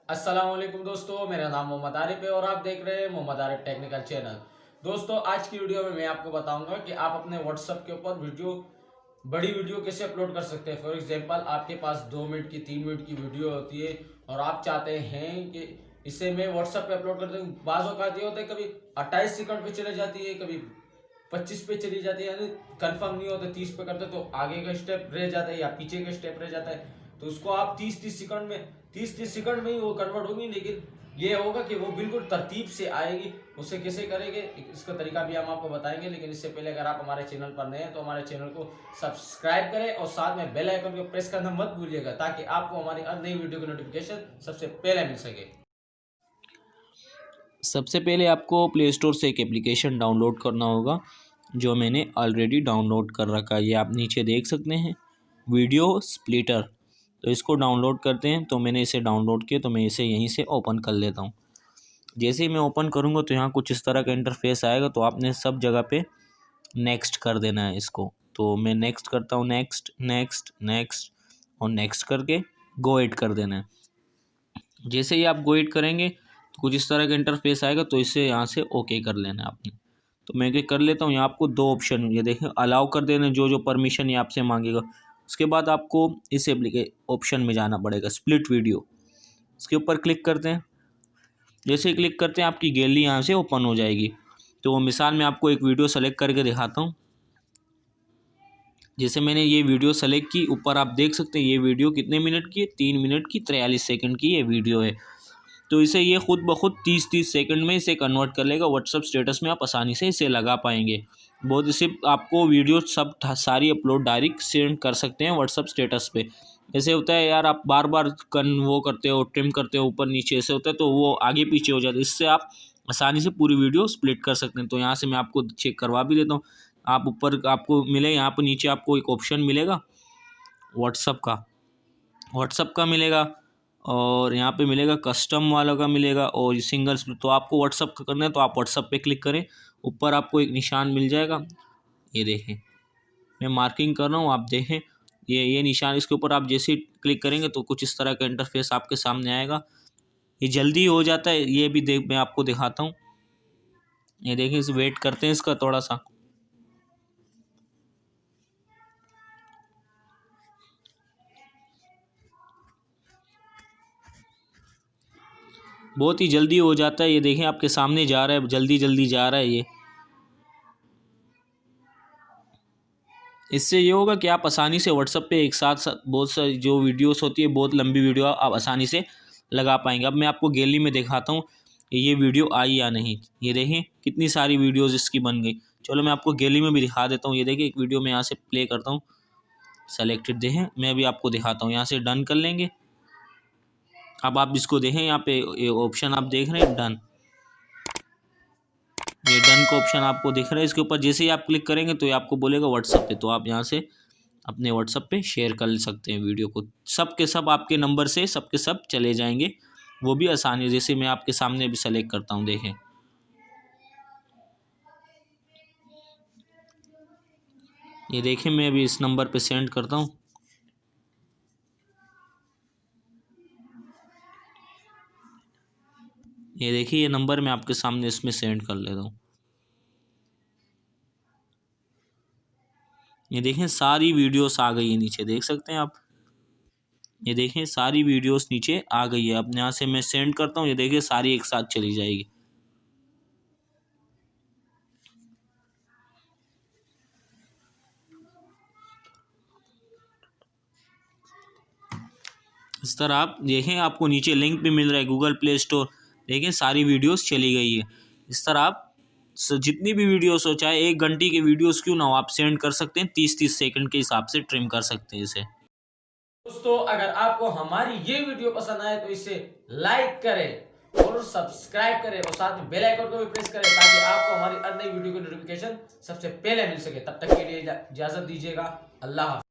अस्सलाम वालेकुम दोस्तों, मेरा नाम मोहम्मद आरिफ है और आप देख रहे हैं मोहम्मद आरिफ टेक्निकल चैनल। दोस्तों, आज की वीडियो में मैं आपको बताऊंगा कि आप अपने व्हाट्सएप के ऊपर बड़ी वीडियो कैसे अपलोड कर सकते हैं। फॉर एग्जांपल, आपके पास 2 मिनट की 3 मिनट की वीडियो होती है और आप चाहते हैं कि इसे मैं व्हाट्सएप पे अपलोड कर दूँ। बाज़ औक़ात ये होता है, कभी 28 सेकंड पे चले जाती है, कभी 25 पे चली जाती है, यानी कंफर्म नहीं होता। 30 पे करते तो आगे का स्टेप रह जाता है या पीछे का स्टेप रह जाता है, तो उसको आप 30 सेकंड में ही वो कन्वर्ट होगी। लेकिन ये होगा कि वो बिल्कुल तरतीब से आएगी। उसे कैसे करेंगे, इसका तरीका भी हम आपको बताएंगे। लेकिन इससे पहले अगर आप हमारे चैनल पर नए हैं तो हमारे चैनल को सब्सक्राइब करें और साथ में बेल आइकन को प्रेस करना मत भूलिएगा, ताकि आपको हमारी हर नई वीडियो की नोटिफिकेशन सबसे पहले मिल सके। सबसे पहले आपको प्ले स्टोर से एक एप्लीकेशन डाउनलोड करना होगा, जो मैंने ऑलरेडी डाउनलोड कर रखा है। ये आप नीचे देख सकते हैं, वीडियो स्प्लिटर। तो इसको डाउनलोड करते हैं। तो मैंने इसे डाउनलोड किया, तो मैं इसे यहीं से ओपन कर लेता हूँ। जैसे ही मैं ओपन करूँगा तो यहाँ कुछ इस तरह का इंटरफेस आएगा। तो आपने सब जगह पे नेक्स्ट कर देना है इसको। तो मैं नेक्स्ट करता हूँ, नेक्स्ट नेक्स्ट नेक्स्ट और नेक्स्ट करके गो इट कर देना है। जैसे ही आप गो इट करेंगे तो कुछ इस तरह का इंटरफेस आएगा। तो इसे यहाँ से ओके कर लेना है आपने। तो मैं क्या कर लेता हूँ, यहाँ आपको 2 ऑप्शन ये देखें, अलाउ कर देना जो परमिशन ये आपसे मांगेगा। उसके बाद आपको इस ऑप्शन में जाना पड़ेगा, स्प्लिट वीडियो। इसके ऊपर क्लिक करते हैं। जैसे ही क्लिक करते हैं आपकी गैलरी यहाँ से ओपन हो जाएगी। तो मिसाल में आपको एक वीडियो सेलेक्ट करके दिखाता हूँ। जैसे मैंने ये वीडियो सेलेक्ट की, ऊपर आप देख सकते हैं ये वीडियो कितने मिनट की है, 3 मिनट की 43 सेकंड की ये वीडियो है। तो इसे ये खुद ब खुद 30 सेकंड में इसे कन्वर्ट कर लेगा। व्हाट्सअप स्टेटस में आप आसानी से इसे लगा पाएंगे। बहुत सिर्फ आपको वीडियो सारी अपलोड डायरेक्ट सेंड कर सकते हैं व्हाट्सअप स्टेटस पे। ऐसे होता है यार, आप बार बार वो करते हो, ट्रिम करते हो ऊपर नीचे, ऐसे होता है तो वो आगे पीछे हो जाता है। इससे आप आसानी से पूरी वीडियो स्प्लिट कर सकते हैं। तो यहाँ से मैं आपको चेक करवा भी देता हूँ। आप ऊपर आपको मिले, यहाँ पर नीचे आपको एक ऑप्शन मिलेगा व्हाट्सअप का मिलेगा, और यहाँ पे मिलेगा कस्टम वालों का मिलेगा, और सिंगल स्प्लिट। तो आपको व्हाट्सअप का करना है तो आप व्हाट्सअप पे क्लिक करें। ऊपर आपको एक निशान मिल जाएगा, ये देखें, मैं मार्किंग कर रहा हूँ, आप देखें ये निशान। इसके ऊपर आप जैसे ही क्लिक करेंगे तो कुछ इस तरह का इंटरफेस आपके सामने आएगा। ये जल्दी हो जाता है, ये भी मैं आपको दिखाता हूँ। ये देखें, इस वेट करते हैं इसका थोड़ा सा। बहुत ही जल्दी हो जाता है। ये देखें आपके सामने जा रहा है, जल्दी जल्दी जा रहा है ये। इससे ये होगा कि आप आसानी से व्हाट्सएप पे एक साथ बहुत सारी जो वीडियोस होती है, बहुत लंबी वीडियो आप आसानी से लगा पाएंगे। अब मैं आपको गैलरी में दिखाता हूँ ये वीडियो आई या नहीं। ये देखें कितनी सारी वीडियोस इसकी बन गई। चलो मैं आपको गैलरी में भी दिखा देता हूँ। ये देखिए एक वीडियो में यहाँ से प्ले करता हूँ, सेलेक्टेड देखें। मैं अभी आपको दिखाता हूँ, यहाँ से डन कर लेंगे। अब आप इसको देखें, यहाँ पे ऑप्शन आप देख रहे हैं, डन। ये डन का ऑप्शन आपको दिख रहा है। इसके ऊपर जैसे ही आप क्लिक करेंगे तो ये आपको बोलेगा व्हाट्सएप पे। तो आप यहाँ से अपने व्हाट्सएप पे शेयर कर सकते हैं वीडियो को। सब के सब आपके नंबर से सब के सब चले जाएंगे, वो भी आसानी। जैसे मैं आपके सामने भी सेलेक्ट करता हूँ, देखें ये देखें, मैं अभी इस नंबर पे सेंड करता हूँ। ये देखिए ये नंबर मैं आपके सामने इसमें सेंड कर लेता हूँ। ये देखें सारी वीडियोस आ गई है नीचे, देख सकते हैं आप। ये देखें सारी वीडियोस नीचे आ गई है। अब यहाँ से मैं सेंड करता हूँ, ये देखिए सारी एक साथ चली जाएगी। इस तरह आप देखें, आपको नीचे लिंक भी मिल रहा है गूगल प्ले स्टोर। देखें सारी वीडियोस चली गई है। इस तरह आप जितनी भी वीडियोस हो, चाहे 1 घंटे की वीडियोस क्यों ना हो, आप सेंड कर सकते हैं। 30-30 सेकंड के हिसाब से ट्रिम कर सकते हैं इसे। दोस्तों, अगर आपको हमारी ये वीडियो पसंद आए तो इसे लाइक करें और सब्सक्राइब करें और साथ में बेल आइकन को भी प्रेस करें, ताकि आपको हमारी हर नई वीडियो की नोटिफिकेशन सबसे पहले मिल सके। तब तक के लिए इजाजत दीजिएगा। अल्लाह हाफ़िज़।